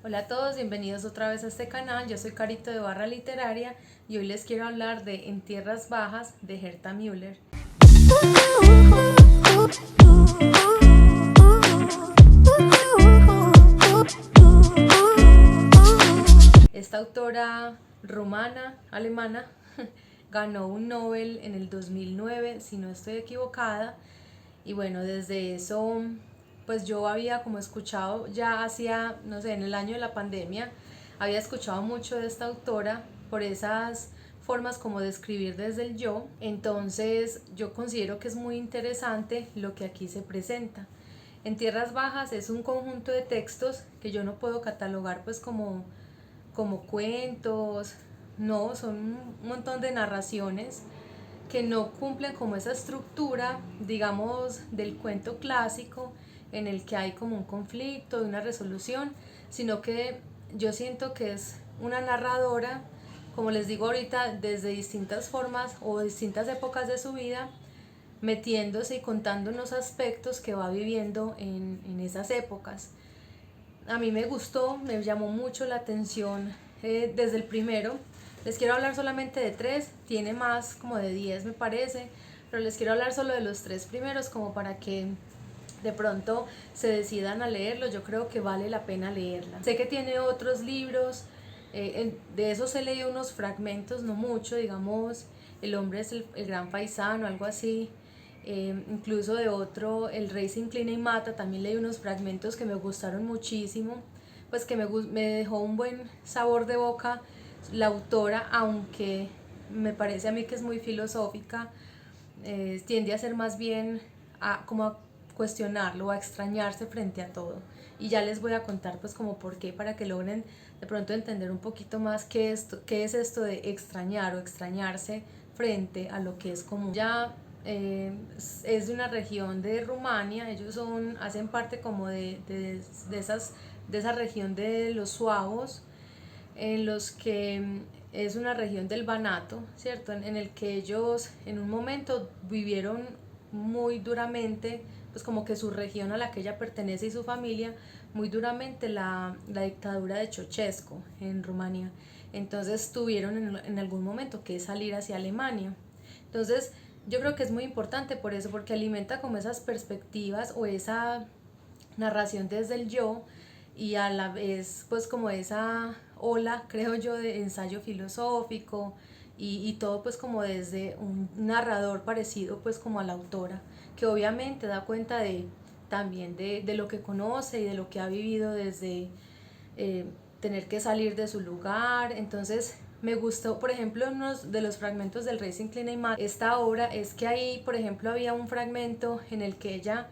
Hola a todos, bienvenidos otra vez a este canal. Yo soy Carito de Barra Literaria y hoy les quiero hablar de En Tierras Bajas de Herta Müller. Esta autora rumana, alemana, ganó un Nobel en el 2009, si no estoy equivocada. Y bueno, desde eso, pues yo había como escuchado ya hacía, no sé, en el año de la pandemia, había escuchado mucho de esta autora por esas formas como de escribir desde el yo. Entonces yo considero que es muy interesante lo que aquí se presenta. En Tierras Bajas es un conjunto de textos que yo no puedo catalogar pues como cuentos, no, son un montón de narraciones que no cumplen como esa estructura, digamos, del cuento clásico en el que hay como un conflicto y una resolución, sino que yo siento que es una narradora, como les digo ahorita, desde distintas formas o distintas épocas de su vida, metiéndose y contando unos aspectos que va viviendo en esas épocas. A mí me gustó, me llamó mucho la atención desde el primero. Les quiero hablar solamente de 3, tiene más como de 10 me parece, pero les quiero hablar solo de los 3 primeros como para que de pronto se decidan a leerlo. Yo creo que vale la pena leerla. Sé que tiene otros libros, de esos he leído unos fragmentos, no mucho, digamos, El hombre es el gran paisano, algo así. Incluso de otro, El rey se inclina y mata, también leí unos fragmentos que me gustaron muchísimo, pues que me dejó un buen sabor de boca la autora, aunque me parece a mí que es muy filosófica. Tiende a ser más bien como a cuestionarlo, a extrañarse frente a todo. Y ya les voy a contar pues como por qué, para que logren de pronto entender un poquito más qué es esto de extrañar o extrañarse frente a lo que es común. Ya es de una región de Rumania, ellos hacen parte como de esa región de los suavos, en los que es una región del Banato, ¿cierto? En el que ellos en un momento vivieron muy duramente, pues como que su región a la que ella pertenece y su familia, muy duramente la dictadura de Ceausescu en Rumania. Entonces tuvieron en algún momento que salir hacia Alemania. Entonces yo creo que es muy importante por eso, porque alimenta como esas perspectivas o esa narración desde el yo, y a la vez pues como esa ola, creo yo, de ensayo filosófico y todo pues como desde un narrador parecido pues como a la autora, que obviamente da cuenta también de lo que conoce y de lo que ha vivido desde tener que salir de su lugar. Entonces me gustó, por ejemplo, uno de los fragmentos del Rey se inclina y mata, esta obra, es que ahí, por ejemplo, había un fragmento en el que ella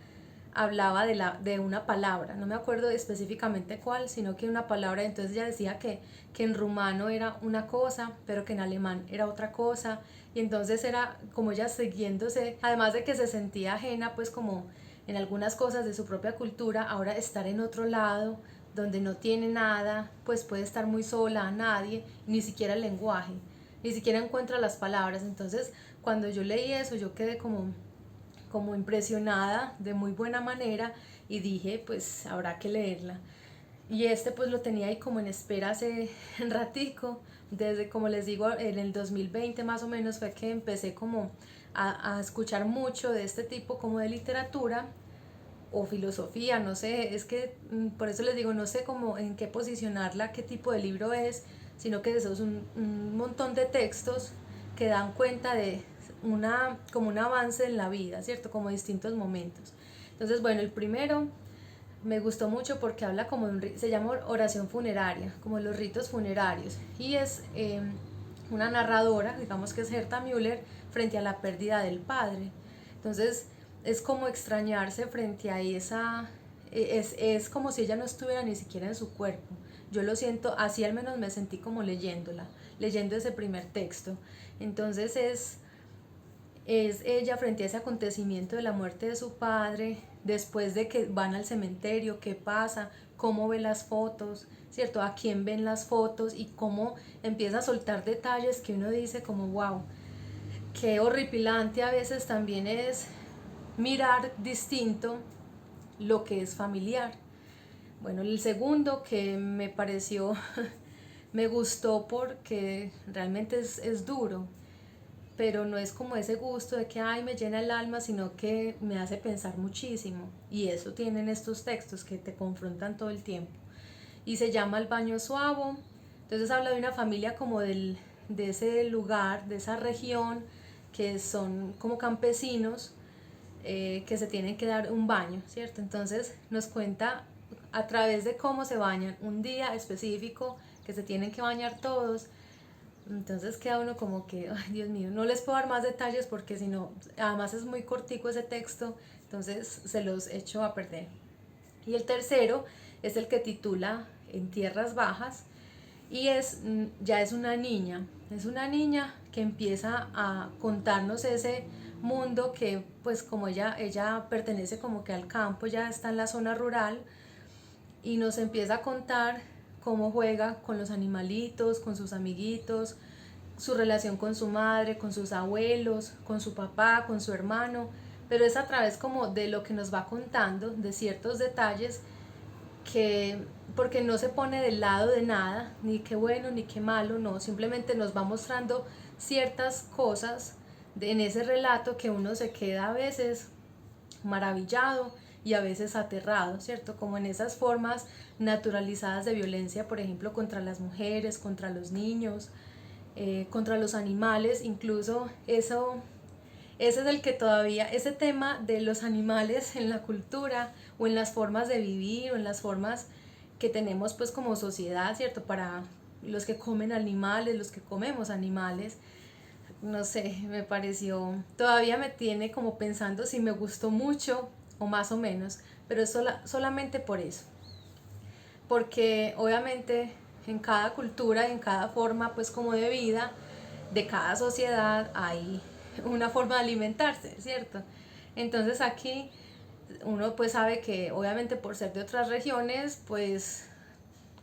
hablaba de una palabra, no me acuerdo específicamente cuál, sino que una palabra. Entonces ella decía que en rumano era una cosa, pero que en alemán era otra cosa, y entonces era como ella siguiéndose, además de que se sentía ajena pues como en algunas cosas de su propia cultura, ahora estar en otro lado donde no tiene nada, pues puede estar muy sola, a nadie, ni siquiera el lenguaje, ni siquiera encuentra las palabras. Entonces cuando yo leí eso yo quedé como impresionada de muy buena manera y dije pues habrá que leerla. Y pues lo tenía ahí como en espera hace un ratico, desde, como les digo, en el 2020 más o menos fue que empecé como a escuchar mucho de este tipo como de literatura o filosofía, no sé, es que por eso les digo, no sé cómo en qué posicionarla, qué tipo de libro es, sino que eso es un montón de textos que dan cuenta de como un avance en la vida, ¿cierto? Como distintos momentos. Entonces, bueno, el primero me gustó mucho porque habla como se llama oración funeraria, como los ritos funerarios, y es una narradora, digamos que es Herta Müller, frente a la pérdida del padre. Entonces es como extrañarse frente a es como si ella no estuviera ni siquiera en su cuerpo. Yo lo siento, así al menos me sentí como leyendo ese primer texto. Entonces es ella frente a ese acontecimiento de la muerte de su padre, después de que van al cementerio, qué pasa, cómo ve las fotos, ¿cierto? A quién ven las fotos y cómo empieza a soltar detalles que uno dice como wow, qué horripilante a veces también es mirar distinto lo que es familiar. Bueno, el segundo que me pareció, me gustó porque realmente es duro, pero no es como ese gusto de que ay me llena el alma, sino que me hace pensar muchísimo. Y eso tienen estos textos que te confrontan todo el tiempo. Y se llama El baño suavo. Entonces habla de una familia como de ese lugar, de esa región, que son como campesinos que se tienen que dar un baño, ¿cierto? Entonces nos cuenta a través de cómo se bañan, un día específico que se tienen que bañar todos. Entonces queda uno como que, ay Dios mío, no les puedo dar más detalles porque si no, además es muy cortico ese texto, entonces se los echo a perder. Y el tercero es el que titula En tierras bajas y ya es una niña que empieza a contarnos ese mundo que pues como ella pertenece como que al campo, ya está en la zona rural y nos empieza a contar cómo juega con los animalitos, con sus amiguitos, su relación con su madre, con sus abuelos, con su papá, con su hermano, pero es a través como de lo que nos va contando, de ciertos detalles que, porque no se pone del lado de nada, ni qué bueno ni qué malo, no, simplemente nos va mostrando ciertas cosas en ese relato que uno se queda a veces maravillado y a veces aterrado, ¿cierto? Como en esas formas naturalizadas de violencia, por ejemplo, contra las mujeres, contra los niños, contra los animales, incluso eso, ese es el que todavía, ese tema de los animales en la cultura o en las formas de vivir o en las formas que tenemos pues como sociedad, ¿cierto? Para los que comen animales, los que comemos animales, no sé, me pareció, todavía me tiene como pensando si me gustó mucho o más o menos, pero es solamente por eso, porque obviamente en cada cultura, en cada forma pues como de vida, de cada sociedad hay una forma de alimentarse, ¿cierto? Entonces aquí uno pues sabe que obviamente por ser de otras regiones pues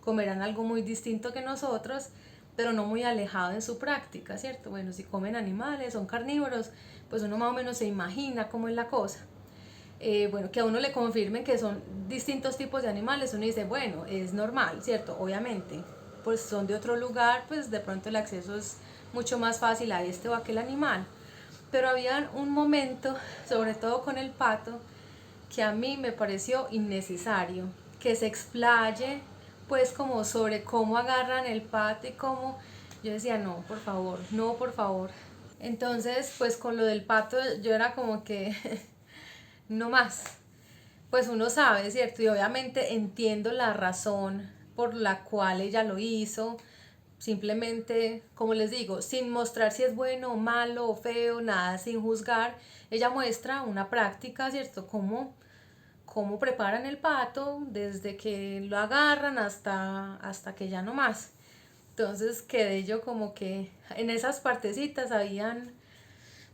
comerán algo muy distinto que nosotros, pero no muy alejado en su práctica, ¿cierto? Bueno, si comen animales, son carnívoros, pues uno más o menos se imagina cómo es la cosa. Bueno, que a uno le confirmen que son distintos tipos de animales, uno dice, bueno, es normal, ¿cierto? Obviamente, pues son de otro lugar, pues de pronto el acceso es mucho más fácil a este o a aquel animal. Pero había un momento, sobre todo con el pato, que a mí me pareció innecesario, que se explaye pues como sobre cómo agarran el pato y cómo, yo decía, no, por favor, no, por favor. Entonces, pues con lo del pato yo era como que no más. Pues uno sabe, ¿cierto? Y obviamente entiendo la razón por la cual ella lo hizo. Simplemente, como les digo, sin mostrar si es bueno o malo o feo, nada, sin juzgar, ella muestra una práctica, ¿cierto? Cómo preparan el pato desde que lo agarran hasta que ya no más. Entonces quedé yo como que en esas partecitas habían,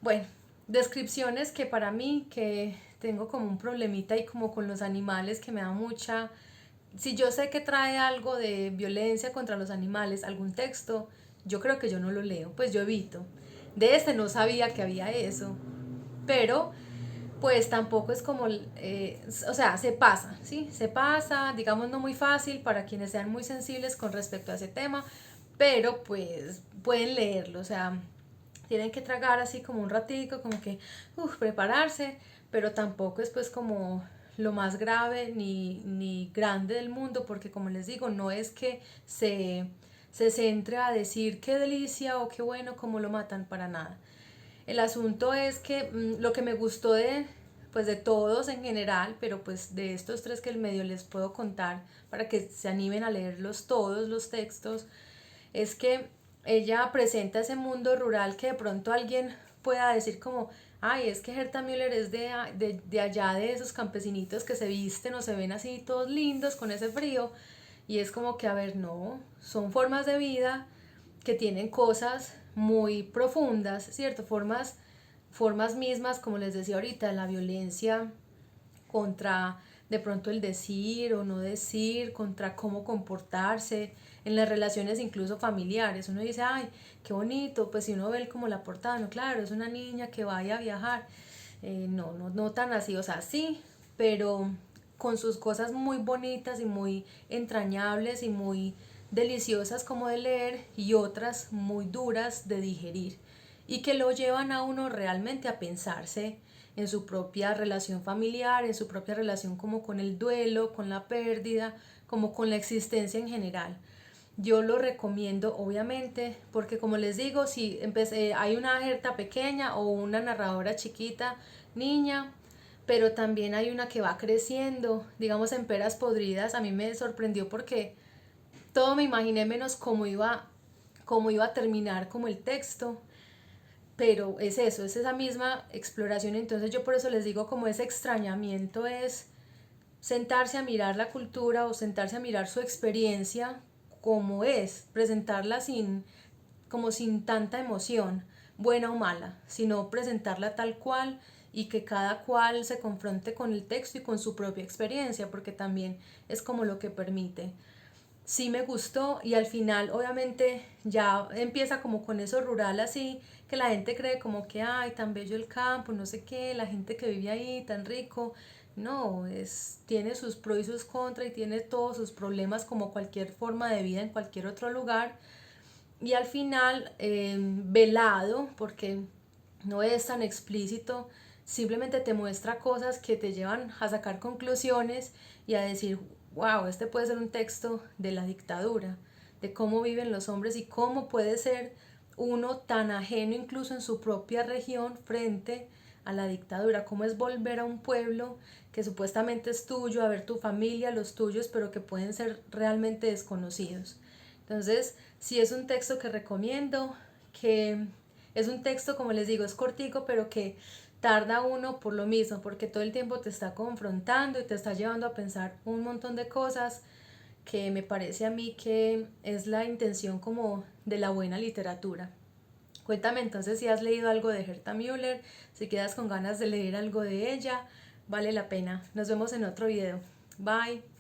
bueno, descripciones que para mí, que tengo como un problemita y como con los animales que me da mucha... Si yo sé que trae algo de violencia contra los animales, algún texto, yo creo que yo no lo leo, pues yo evito. De este no sabía que había eso, pero pues tampoco es como, o sea, se pasa, ¿sí? Se pasa, digamos no muy fácil para quienes sean muy sensibles con respecto a ese tema, pero pues pueden leerlo, o sea, tienen que tragar así como un ratico, como que prepararse, pero tampoco es pues como lo más grave ni grande del mundo, porque como les digo, no es que se centre a decir qué delicia o qué bueno como lo matan, para nada. El asunto es que lo que me gustó pues de todos en general, pero pues de estos tres que el medio les puedo contar para que se animen a leerlos todos los textos, es que ella presenta ese mundo rural que de pronto alguien pueda decir como, ay, es que Herta Müller es de allá, de esos campesinitos que se visten o se ven así todos lindos con ese frío, y es como que, a ver, no, son formas de vida que tienen cosas muy profundas, ¿cierto? Formas mismas, como les decía ahorita, la violencia contra de pronto el decir o no decir, contra cómo comportarse en las relaciones incluso familiares. Uno dice, ay, qué bonito, pues si uno ve como la portada, no, claro, es una niña que vaya a viajar. No tan así, o sea, sí, pero con sus cosas muy bonitas y muy entrañables y muy deliciosas como de leer, y otras muy duras de digerir y que lo llevan a uno realmente a pensarse en su propia relación familiar, en su propia relación como con el duelo, con la pérdida, como con la existencia en general. Yo lo recomiendo obviamente porque, como les digo, si hay una Gerta pequeña o una narradora chiquita, niña, pero también hay una que va creciendo, digamos en Peras Podridas. A mí me sorprendió porque todo me imaginé menos cómo iba a terminar como el texto, pero es eso, es esa misma exploración. Entonces yo por eso les digo, como ese extrañamiento es sentarse a mirar la cultura o sentarse a mirar su experiencia como es, presentarla como sin tanta emoción, buena o mala, sino presentarla tal cual, y que cada cual se confronte con el texto y con su propia experiencia, porque también es como lo que permite. Sí me gustó, y al final obviamente ya empieza como con eso rural, así que la gente cree como que ay, tan bello el campo, no sé qué, la gente que vive ahí tan rico. No, tiene sus pros y sus contras y tiene todos sus problemas como cualquier forma de vida en cualquier otro lugar. Y al final, velado, porque no es tan explícito, simplemente te muestra cosas que te llevan a sacar conclusiones y a decir, wow, este puede ser un texto de la dictadura, de cómo viven los hombres y cómo puede ser uno tan ajeno incluso en su propia región frente a la dictadura, cómo es volver a un pueblo que supuestamente es tuyo, a ver tu familia, los tuyos, pero que pueden ser realmente desconocidos. Entonces, sí es un texto que recomiendo, que es un texto, como les digo, es cortico, pero que tarda uno por lo mismo, porque todo el tiempo te está confrontando y te está llevando a pensar un montón de cosas, que me parece a mí que es la intención como de la buena literatura. Cuéntame entonces si has leído algo de Herta Müller, si quedas con ganas de leer algo de ella, vale la pena. Nos vemos en otro video. Bye.